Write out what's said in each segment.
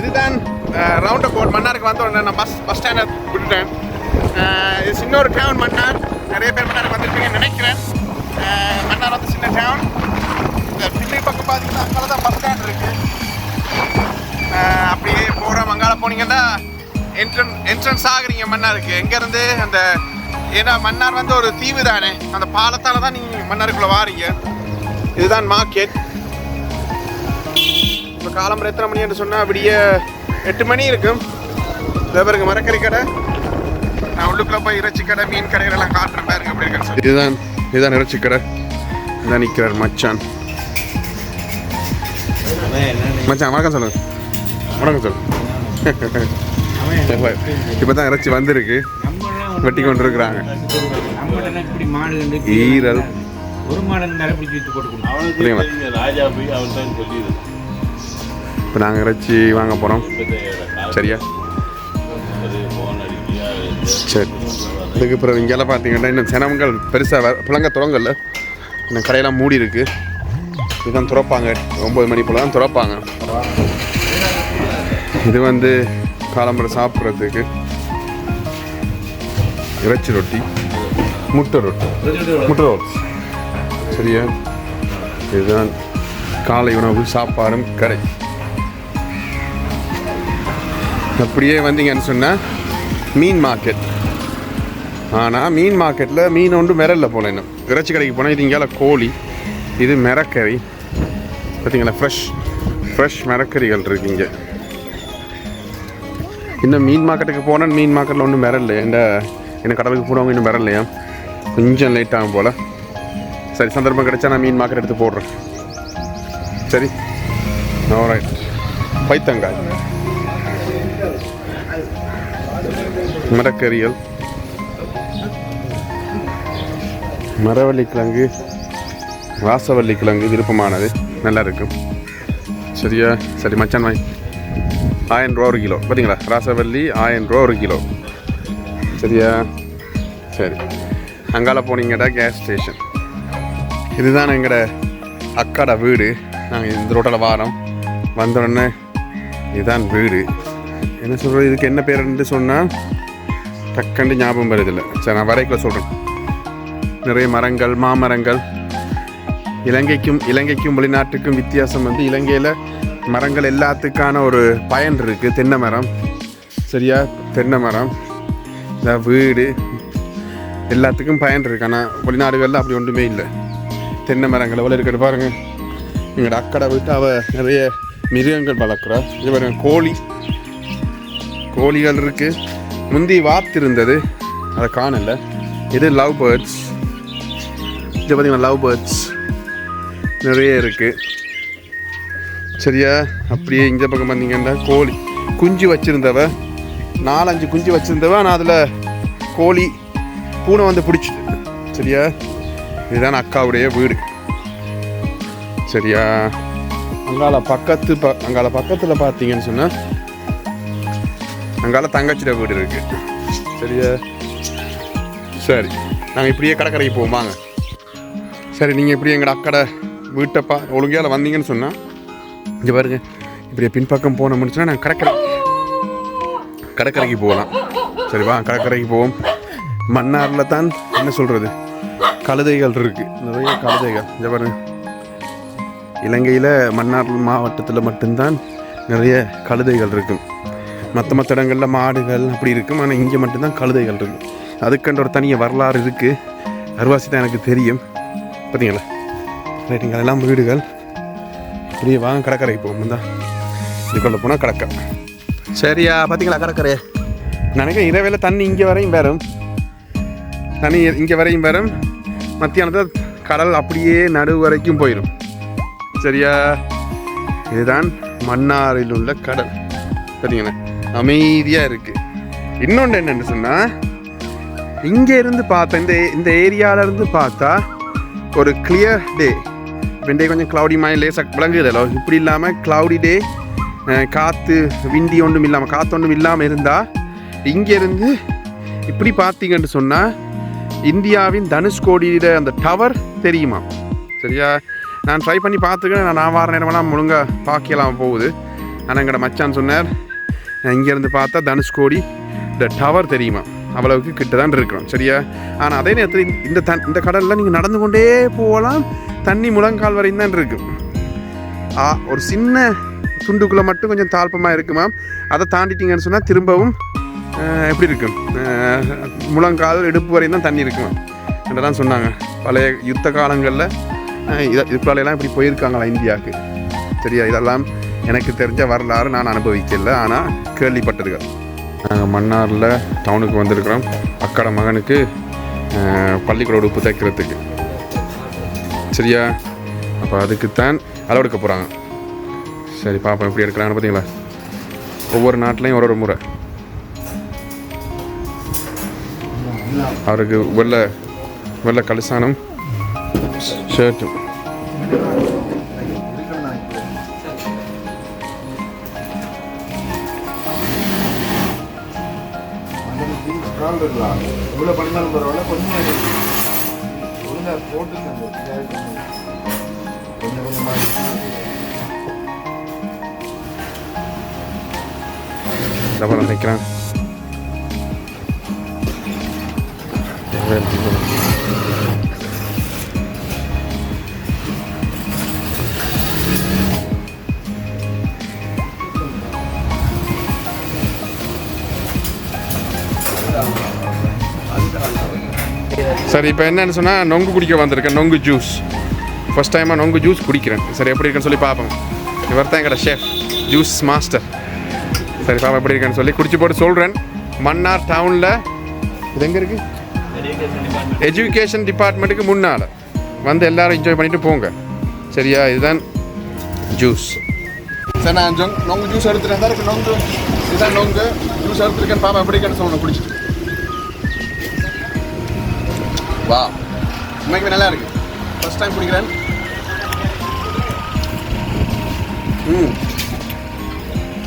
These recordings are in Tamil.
இதுதான் ரவுண்ட் அபவுட் மன்னாருக்கு வந்த உடனே நான் பஸ் ஸ்டாண்டை விட்டுட்டேன். இது சின்ன ஒரு டவுன் மன்னார். நிறைய பேர் மன்னாருக்கு வந்திருப்பீங்கன்னு நினைக்கிறேன். மன்னார் வந்து சின்ன டவுன். இந்த பிள்ளை பக்கம் பார்த்தீங்கன்னா அங்கே தான் பஸ் ஸ்டாண்ட் இருக்குது. அப்படியே போகிறோம். அங்கால போனீங்கன்னா என்ட்ரன்ஸ் ஆகுறீங்க மன்னாருக்கு. எங்கேருந்து அந்த ஏன்னா மன்னார் வந்து ஒரு தீவு தானே, அந்த பாலத்தால் தான் நீங்கள் மன்னாருக்குள்ளே வாரீங்க. இதுதான் மார்க்கெட். இப்போ காலம்பரம் எத்தனை மணின்னு சொன்னால் அப்படியே 8 மணி இருக்கும். இதே பாருங்க மரக்கறி கடை. நான் உள்ளுக்குள்ளே போய் இறைச்சி கடை மீன் கடைகளெல்லாம் காட்டுறேன் பாருங்க அப்படி இருக்கேன். இதுதான் இறைச்சி கடை. இதான் நிற்கிறார் மச்சான். மச்சான் வணக்கம் சொல்லுங்க. வணக்கம் சொல்லு. இப்போ தான் இறைச்சி வந்திருக்கு, வெட்டி கொண்டு இருக்கிறாங்க. ஈரல் இப்போ நாங்கள் இறைச்சி வாங்க போகிறோம். சரியா? சரி. அதுக்கு பிறகு இங்கெல்லாம் பார்த்தீங்கன்னா இன்னும் ஜனங்கள் பெருசாக பிள்ளைங்க துறங்கல்ல, இன்னும் கடையெல்லாம் மூடி இருக்குது. இதுதான் துறப்பாங்க. 9 மணி போல் தான் துறப்பாங்க. இது வந்து காலம்பரம் சாப்பிட்றதுக்கு இறைச்சி ரொட்டி, முட்டை ரோல்ஸ். சரியா? இதுதான் காலை உணவு சாப்பாடும் கடை. அப்படியே வந்தீங்கன்னு சொன்னால் மீன் மார்க்கெட். ஆனால் மீன் மார்க்கெட்டில் மீன் ஒன்று மிரல்ல போல. இன்னும் இறைச்சி கடைக்கு போனால் இது இங்கே கோழி, இது மிரக்கறி. பார்த்தீங்களா? ஃப்ரெஷ் மிரக்கறிகள் இருக்கு இங்கே. இன்னும் மீன் மார்க்கெட்டுக்கு போனால் மீன் மார்க்கெட்டில் ஒன்றும் மிரல்ல. என்ன கடலுக்கு போனவங்க இன்னும் மிரல்லையா, கொஞ்சம் லேட் ஆகும் போல். சரி, சந்தர்ப்பம் கிடைச்சா நான் மீன் மார்க்கெட் எடுத்து போடுறேன். சரி, ஆல்ரைட். பைத்தங்காய், மரக்கறிகள், மரவள்ளிக்கிழங்கு, ராசவள்ளிக்கிழங்கு விருப்பமானது, நல்லா இருக்கும். சரியா? சரி மச்சான் வாய் 1000 ரூபா 1 கிலோ. பார்த்தீங்களா? ராசவள்ளி 1000 ரூபா 1 கிலோ. சரியா? சரி. அங்கால போனீங்கடா கேஸ் ஸ்டேஷன். இதுதான் எங்களோட அக்காட வீடு. நாங்கள் இந்த ரோட்டில் வாரோம். வந்தோடனே இதுதான் வீடு. என்ன சொல்கிறது, இதுக்கு என்ன பேருன்னு சொன்னால் டக்குன்னு ஞாபகம் வருதில்லை. சரி, நான் வரைக்குள்ள சொல்கிறேன். நிறைய மரங்கள், மாமரங்கள். இலங்கைக்கும் வெளிநாட்டுக்கும் வித்தியாசம் வந்து இலங்கையில் மரங்கள் எல்லாத்துக்கான ஒரு பயன் இருக்குது. தென்னை மரம். சரியா? தென்னை மரம், இந்த வீடு எல்லாத்துக்கும் பயன் இருக்கு. ஆனால் வெளிநாடுகளில் அப்படி ஒன்றுமே இல்லை. தென்னை மரங்கள் எவ்வளோ இருக்கிறது பாருங்கள். எங்களோட அக்கடை விட்டு அவள் நிறைய மிருகங்கள் வளர்க்குறா. இது பாருங்க, கோழிகள் இருக்குது. முந்தி வாத்து இருந்தது, அதை காணலை. இது லவ் பேர்ட்ஸ். இது பார்த்தீங்கன்னா லவ் பேர்ட்ஸ் நிறைய இருக்குது. சரியா? அப்படியே இந்த பக்கம் பார்த்தீங்கன்னா கோழி குஞ்சு வச்சுருந்தவ, 4-5 குஞ்சு வச்சுருந்தவ. ஆனால் அதில் கோழி பூனை வந்து பிடிச்சிது. சரியா? இதுதான் அக்காவுடைய வீடு. சரியா? அங்கால பக்கத்தில் பார்த்தீங்கன்னு சொன்னால் அங்கால தங்கச்சிட வீடு இருக்குது. சரியா? சரி, நாங்கள் இப்படியே கடற்கரைக்கு போவோம் வாங்க. சரி, நீங்கள் இப்படியே எங்களோட அக்கடை வீட்டைப்பா ஒழுங்கையால் வந்தீங்கன்னு சொன்னால் இங்கே பாருங்க, இப்படியே பின்பக்கம் போன முடிச்சுன்னா நாங்கள் கடற்கரைக்கு போகலாம். சரிவா? கடற்கரைக்கு போவோம். மன்னாரில் தான் என்ன சொல்கிறது, கழுதைகள் இருக்குது, நிறைய கழுதைகள். இங்கே பாருங்க, இலங்கையில் மன்னார் மாவட்டத்தில் மட்டும்தான் நிறைய கழுதைகள் இருக்கும். மற்ற இடங்களில் மாடுகள் அப்படி இருக்கும். ஆனால் இங்கே மட்டும்தான் கழுதைகள் இருக்குது. அதுக்கென்ற ஒரு தனியாக வரலாறு இருக்குது. அருவாசி தான் எனக்கு தெரியும். பார்த்தீங்களா? ரைட்டுங்க, அதெல்லாம் வீடுகள். இப்படியே வாங்க கடற்கரைக்கு போகும் தான். இதுக்குள்ள போனால் கடற்கரை. சரியா? பார்த்தீங்களா கடற்கரை? நினைக்கிறேன் இரவேல தண்ணி இங்கே வரையும் வரும். மத்தியானத்தில் கடல் அப்படியே நடுவு வரைக்கும் போயிடும். சரியா? இதுதான் மன்னாரில் உள்ள கடல். பார்த்தீங்களா? அமைதியாக இருக்குது. இன்னொன்று என்னென்னு சொன்னால், இங்கே இருந்து பார்த்தா இந்த ஏரியாவிலேருந்து பார்த்தா ஒரு கிளியர் டே. டே கொஞ்சம் க்ளவுடி மாதிரி லேசாக விளங்குதല്ലോ. இப்படி இல்லாமல் க்ளவுடி டே, காற்று விண்டி ஒன்றும் இல்லாமல், காற்று ஒன்றும் இல்லாமல் இருந்தால் இங்கேருந்து இப்படி பார்த்தீங்கன்னு சொன்னால் இந்தியாவின் தனுஷ்கோடியில் அந்த டவர் தெரியுமா? சரியா? நான் ட்ரை பண்ணி பார்த்துக்கிறேன். நான் வார நேரமெல்லாம் ஒழுங்காக பார்க்கலாம் போகுது. ஆனால் எங்கட மச்சான் சொன்னார் இங்கேருந்து பார்த்தா தனுஷ்கோடி இந்த டவர் தெரியுமா அவ்வளவுக்கு கிட்ட தான் இருக்கிறோம் சரியா. ஆனால் அதே நேரத்தில் இந்த கடலில் நீங்கள் நடந்து கொண்டே போகலாம், தண்ணி முழங்கால் வரையும் தான் இருக்கு. ஒரு சின்ன துண்டுக்குள்ளே மட்டும் கொஞ்சம் தாழ்ப்பமாக இருக்குமா, அதை தாண்டிட்டிங்கன்னு சொன்னால் திரும்பவும் எப்படி இருக்கும், முழங்கால் இடுப்பு வரையும் தான் தண்ணி இருக்குமா என்றெல்லாம் சொன்னாங்க. பழைய யுத்த காலங்களில் இதுக்குள்ளாலையெல்லாம் இப்படி போயிருக்காங்களா இந்தியாவுக்கு சரியா. இதெல்லாம் எனக்கு தெரிஞ்ச வரலாறு, நான் அனுபவிக்கல, ஆனால் கேள்விப்பட்டதுகள். நாங்கள் மன்னாரில் டவுனுக்கு வந்திருக்கிறோம் அக்கட மகனுக்கு பள்ளிக்கூட உடுப்பு தைக்கிறதுக்கு சரியா. அப்போ அதுக்குத்தான் அளவு எடுக்க போகிறாங்க. சரி பாப்பா எப்படி எடுக்கிறாங்கன்னு பார்த்தீங்களா. ஒவ்வொரு நாட்டிலையும் ஒரு முறை. அவருக்கு வெள்ளை கலிசானம் ஷர்ட்டும். இவ்வளோ பண்ணாலும் பரவாயில்ல, கொஞ்சம் ஒழுங்காக போட்டு கொஞ்சம் கொஞ்சமாக டபுள் நினைக்கிறான். சரி இப்போ என்னன்னு சொன்னால் நொங்கு குடிக்க வந்திருக்கேன், நொங்கு ஜூஸ். ஃபஸ்ட் டைமாக நொங்கு ஜூஸ் குடிக்கிறேன். சரி எப்படி இருக்குன்னு சொல்லி பார்ப்போம். இவர் தான் எங்களோட ஷெஃப், ஜூஸ் மாஸ்டர். சரி பாப்பா எப்படி இருக்குன்னு சொல்லி குடிச்சு போட்டு சொல்கிறேன். மன்னார் டவுனில் இது எங்கே இருக்குது, எஜுகேஷன் டிபார்ட்மெண்ட்டுக்கு முன்னால் வந்து எல்லோரும் என்ஜாய் பண்ணிவிட்டு போங்க சரியா. இதுதான் ஜூஸ். சரி நான் நொங்கு ஜூஸ் எடுத்துருக்கேன் தான் நொங்கு, இதுதான் நொங்கு ஜூஸ் எடுத்துருக்கேன். பாப்பா எப்படி இருக்குன்னு சொல்லணும் குடிச்சிட்டு. வா உண்மைக்குமே நல்லா இருக்கு, ஃபர்ஸ்ட் டைம் குடிக்கிறேன்.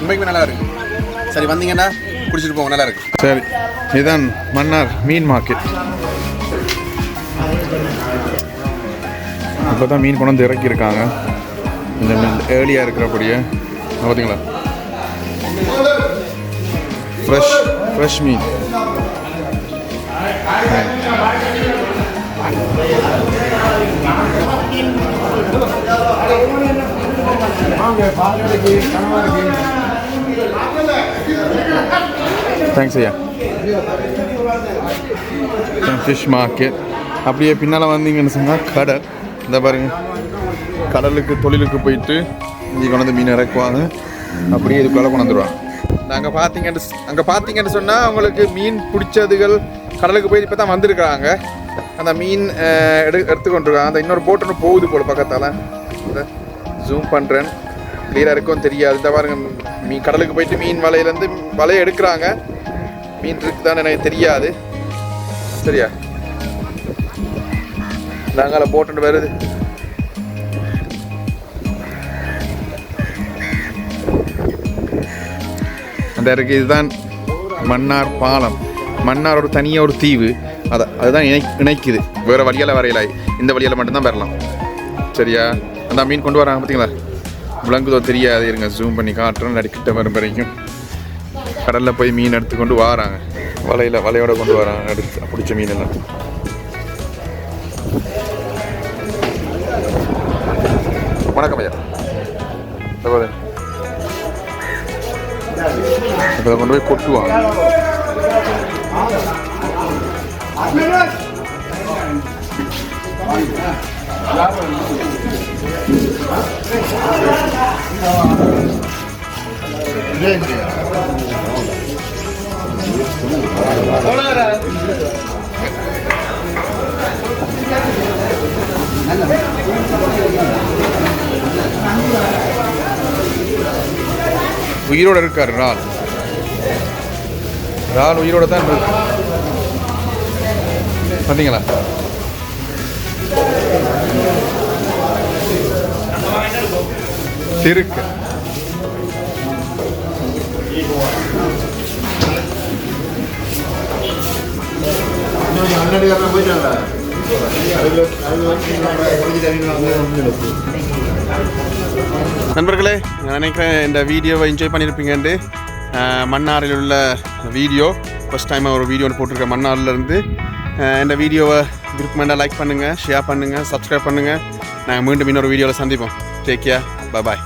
உண்மைக்குமே நல்லா இருக்கு. சரி வந்தீங்கன்னா குடிச்சிட்டு போங்க, நல்லா இருக்கு. சரி இதுதான் மன்னார் மீன் மார்க்கெட். இப்போ தான் மீன் கொண்டு வந்து இறக்கியிருக்காங்க. இந்த ஏர்லியாக இருக்கிறபடியே பார்த்தீங்களா, ஃப்ரெஷ் மீன். தேங்க்ஸ் ஐயா. Fish market. அப்படியே பின்னால் வந்தீங்கன்னு சொன்னால் கடல். இந்த பாருங்க, கடலுக்கு தொழிலுக்கு போயிட்டு இங்கே கொண்டு வந்து மீன் இறக்குவாங்க, அப்படியே இதுக்குள்ளே கொண்டு வந்துடுவாங்க. நாங்கள் பார்த்தீங்கன்னு சொன்னால் உங்களுக்கு மீன் பிடிச்சதுகள் கடலுக்கு போய் இப்போ தான் வந்திருக்கிறாங்க. அந்த மீன் எடுத்துக்கொண்டிருக்காங்க. அந்த இன்னொரு போட் ஒன்று போகுது போல் பக்கத்தால். ஜூம் பண்ணுறேன், கிளியராக இருக்கும் தெரியாது. இந்த பாருங்க, மீன் கடலுக்கு போயிட்டு மீன் வலையிலேருந்து வலையை எடுக்கிறாங்க. மீன் இருக்குதான்னு எனக்கு தெரியாது சரியா. நாங்கள் போட்டு வருது. அந்த இருக்குது, இதுதான் மன்னார் பாலம். மன்னார் ஒரு தனியாக ஒரு தீவு, அதுதான் இணைக்குது. வேறு வழியால் வரையில, இந்த வழியால் மட்டும்தான் வரலாம் சரியா. அந்த மீன் கொண்டு வராங்க பார்த்தீங்களா, விளங்குதோ தெரியாது. இருங்க ஜூம் பண்ணி காட்டுறோம். நடிக்கிட்ட வரும் வரைக்கும் கடலில் போய் மீன் எடுத்துக்கொண்டு வராங்க, வலையோட கொண்டு வராங்க எடுத்து பிடிச்ச மீனெல்லாம். வணக்கம் ஐயா. இப்போ கொண்டு போய் கொட்டுவாங்க. உயிரோட இருக்காரு இறால் உயிரோட தான் இருக்கு பார்த்தீங்களா. இருக்கு போயிட்டாங்க. நண்பர்களே, நான் நினைக்கிறேன் இந்த வீடியோவை என்ஜாய் பண்ணியிருப்பீங்கன்ட்டு. மன்னாரில் உள்ள வீடியோ ஃபஸ்ட் டைம் ஒரு வீடியோ போட்டிருக்கேன் மன்னார்லேருந்து. இந்த வீடியோவை விருப்பமெண்டா லைக் பண்ணுங்கள், ஷேர் பண்ணுங்கள், சப்ஸ்கிரைப் பண்ணுங்கள். நாங்கள் மீண்டும் இன்னொரு வீடியோவில் சந்திப்போம். டேக் கேர், பாய்.